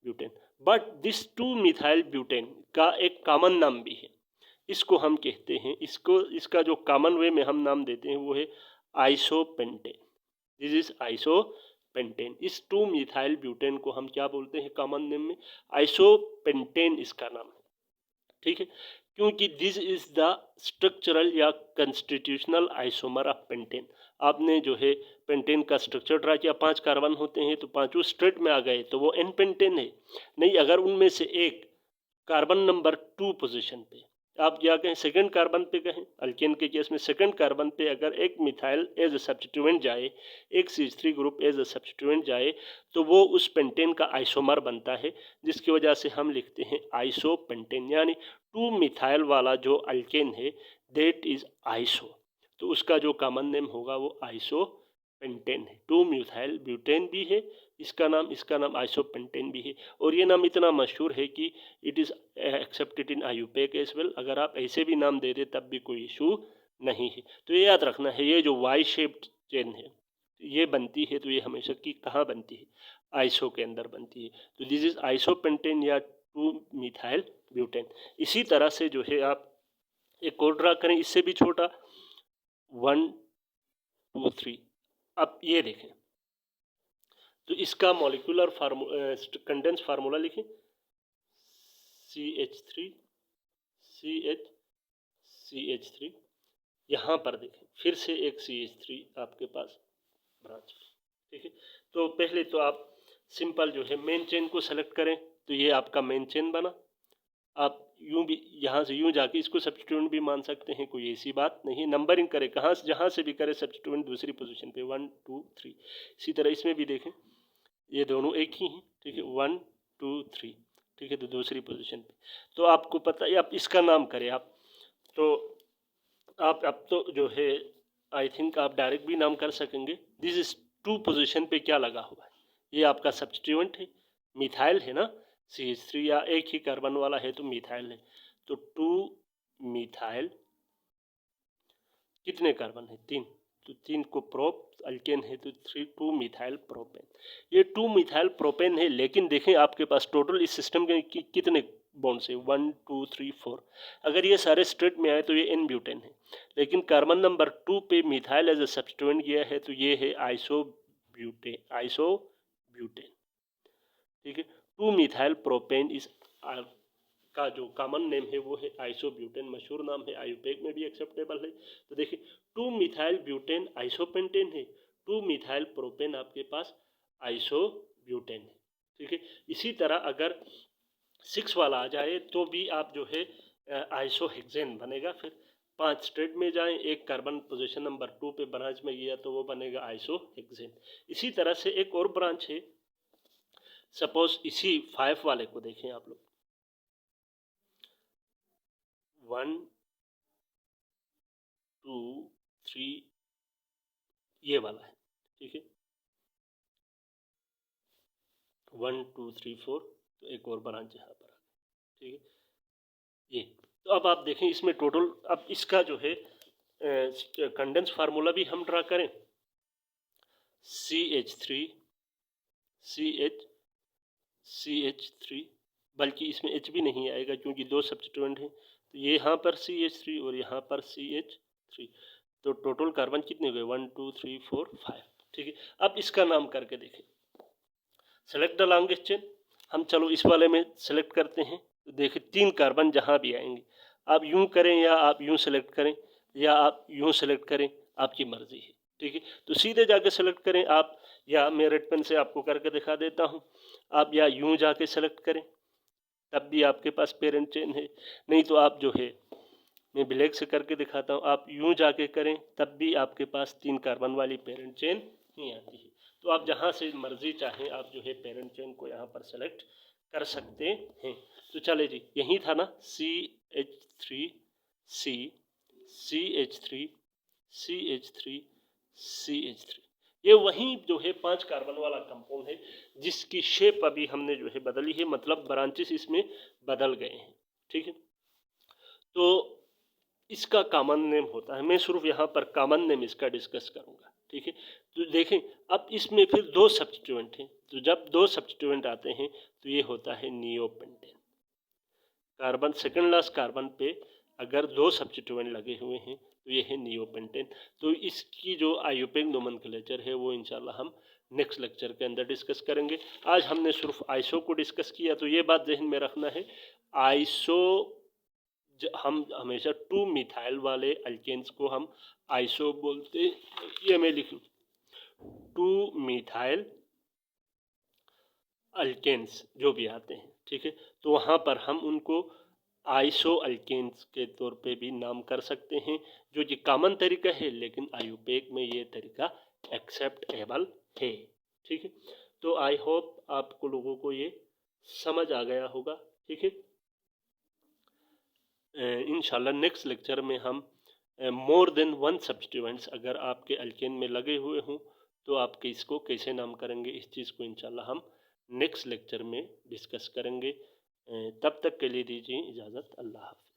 butane. But this 2 methyl butane का एक कॉमन नाम भी है। इसको हम कहते हैं, इसका जो कॉमन वे में हम नाम देते हैं वो है आइसोपेंटेन। This is isopentane. इस 2 मिथाइल ब्यूटेन को हम क्या बोलते हैं कॉमन नेम में? आइसोपेंटेन इसका नाम है। ठीक है, क्योंकि दिस इज द स्ट्रक्चरल या कंस्टिट्यूशनल आइसोमर ऑफ पेंटेन। आपने जो है पेंटेन का स्ट्रक्चर ड्रा किया, 5 कार्बन होते हैं तो पांचों स्ट्रेट में आ गए तो वो एन पेंटेन है। नहीं, अगर उनमें से एक कार्बन नंबर 2 पोजीशन पे, आप क्या कहें सेकंड कार्बन पे कहें, अल्केन के केस में सेकंड कार्बन पे अगर एक मिथाइल एज अ सब्स्टिट्यूएंट जाए, एक CH3 group as a substituent जाए, तो वो उस पेंटेन का आइसोमर बनता है, जिसकी वजह से हम लिखते हैं आइसोपेंटेन। यानी 2 मिथाइल वाला जो अल्केन है दैट इज आइसो, तो उसका जो कॉमन नेम होगा वो आइसोपेंटेन है। 2 मिथाइल ब्यूटेन भी है इसका नाम आइसोपेंटेन भी है। और ये नाम इतना मशहूर है कि it is accepted in IUPAC as well. अगर आप ऐसे भी नाम दे दे तब भी कोई इशू नहीं है। तो ये याद रखना है, ये जो वाई शेप्ड चेन है ये बनती है, तो ये हमेशा की कहाँ बनती है? आइसो के अंदर बनती है। तो दिस इज आइसोपेंटेन या 2 मिथाइल ब्यूटेन। इसी तरह से जो है आप एक और ड्रा करें इससे भी छोटा, 1 2 3। अब ये देखें तो इसका मॉलिक्यूलर कंडेंस फार्मूला लिखें, CH3 CH3। यहाँ पर देखें फिर से एक CH3 आपके पास ब्रांच। ठीक है, तो पहले तो आप सिंपल जो है मेन चेन को सेलेक्ट करें, तो ये आपका मेन चेन बना। आप यूं भी यहाँ से यूं जाके इसको सब्स्टिट्यूएंट भी मान सकते हैं, कोई ऐसी बात नहीं है। नंबरिंग करें कहाँ से, जहाँ से भी करें सब्स्टिट्यूएंट दूसरी पोजीशन पे 1 2 3। इसी तरह इसमें भी देखें ये दोनों एक ही हैं। ठीक है, 1 2 3। ठीक है, तो दूसरी पोजीशन पे तो आपको पता है, आप इसका नाम करें आप, तो आप अब तो जो है आई थिंक आप डायरेक्ट भी नाम कर सकेंगे। दिस इज 2 पोजीशन पे क्या लगा हुआ है? ये आपका सब्स्टिट्यूएंट है, मिथाइल है ना, CH3 या एक ही कार्बन वाला है तो मिथाइल है। तो 2 मिथाइल, कितने कार्बन है? 3, तो 3 को प्रोप अल्केन है तो 2 मिथाइल प्रोपेन। ये 2 मिथाइल प्रोपेन है, लेकिन देखें आपके पास टोटल इस सिस्टम के कितने बॉन्ड्स है? 1 2 3 4। अगर ये सारे स्ट्रेट में आए तो ये एन ब्यूटेन है, लेकिन कार्बन नंबर 2 पे मिथाइल एज ए सब्स्टिट्यूएंट गया है तो ये है आइसोब्यूटेन। ठीक है, 2 मिथाइल प्रोपेन इस का जो कॉमन नेम है वो है आइसोब्यूटेन। मशहूर नाम है, IUPAC में भी एक्सेप्टेबल है। तो देखिए 2 मिथाइल ब्यूटेन आइसोपेंटेन है, 2 मिथाइल प्रोपेन आपके पास आइसोब्यूटेन है। ठीक है, इसी तरह अगर 6 वाला आ जाए तो भी आप जो है आइसोहेक्सेन बनेगा। फिर 5 स्ट्रेट में जाएं, एक कार्बन पोजीशन नंबर 2 पे ब्रांच में गया तो वो बनेगा आइसोहेक्सेन। इसी तरह से एक और ब्रांच है, सपोज इसी 5 वाले को देखें आप लोग, 1 2 3 ये वाला है। ठीक है, 1 2 3 4, तो एक और ब्रांच यहाँ पर। ठीक है, ये तो अब आप देखें इसमें टोटल, अब इसका जो है कंडेंस फार्मूला भी हम ड्रा करें, CH3 CH3, बल्कि इसमें H भी नहीं आएगा क्योंकि 2 सब्स्टिट्यूएंट हैं। तो ये यहाँ पर CH3 और यहाँ पर CH3, तो टोटल कार्बन कितने हुए? 1 2 3 4 5। ठीक है, अब इसका नाम करके देखें, सेलेक्ट द लॉन्गेस्ट चेन। हम चलो इस वाले में सेलेक्ट करते हैं, तो देखिए 3 कार्बन जहाँ भी आएंगे, आप यूं करें या आप यूं सेलेक्ट करें या आप यूं सेलेक्ट करें, आपकी मर्जी है। ठीक है, तो सीधे जाके सेलेक्ट करें आप, या मैं रेड पेन से आपको करके दिखा देता हूँ। आप या यूं जाके सेलेक्ट करें तब भी आपके पास पेरेंट चेन है, नहीं तो आप जो है मैं ब्लैक से करके दिखाता हूँ, आप यूं जाके करें तब भी आपके पास 3 कार्बन वाली पेरेंट चेन नहीं आती है। तो आप जहाँ से मर्जी चाहें आप जो है पेरेंट चेन को यहाँ पर सेलेक्ट कर सकते हैं। तो चले जी, यही था ना CH3 C CH3 CH3 CH3, ये वही जो है 5 कार्बन वाला कंपाउंड है जिसकी शेप अभी हमने जो है बदली है, मतलब ब्रांचेस इसमें बदल गए हैं। ठीक है, तो इसका कॉमन नेम होता है, मैं सिर्फ यहाँ पर कॉमन नेम इसका डिस्कस करूँगा। ठीक है, तो देखें अब इसमें फिर 2 सब्स्टिट्यूएंट हैं, तो जब 2 सब्स्टिट्यूएंट आते हैं तो ये होता है neopentane. Carbon second last carbon पे अगर 2 सब्स्टिट्यूएंट लगे हुए हैं तो ये है नियोपेंटेन। तो इसकी जो आइयूपेक नोमेनक्लेचर है वो इंशाल्लाह हम नेक्स्ट लेक्चर के अंदर डिस्कस करेंगे। आज हमने सिर्फ आइसो को डिस्कस किया, तो ये बात जहन में रखना है, आइसो हम हमेशा 2 मिथाइल वाले अल्केन्स को हम आइसो बोलते हैं। ये मैं लिख लूँ 2 मिथाइल अल्केन्स जो भी आते हैं, ठीक है, तो वहाँ पर हम उनको आइसो अल्केन्स के तौर पे भी नाम कर सकते हैं, जो कि कॉमन तरीका है, लेकिन आयुपेक में ये तरीका एक्सेप्टेबल है। ठीक है, तो आई होप आपको लोगों को ये समझ आ गया होगा। ठीक है, इंशाल्लाह नेक्स्ट लेक्चर में हम मोर देन 1 सब्स्टिट्यूएंट्स अगर आपके अल्केन में लगे हुए हों तो आप इसको कैसे नाम करेंगे, इस चीज़ को इंशाल्लाह हम नेक्स्ट लेक्चर में डिस्कस करेंगे। तब तक के लिए दीजिए इजाज़त, अल्लाह हाफ़िज़।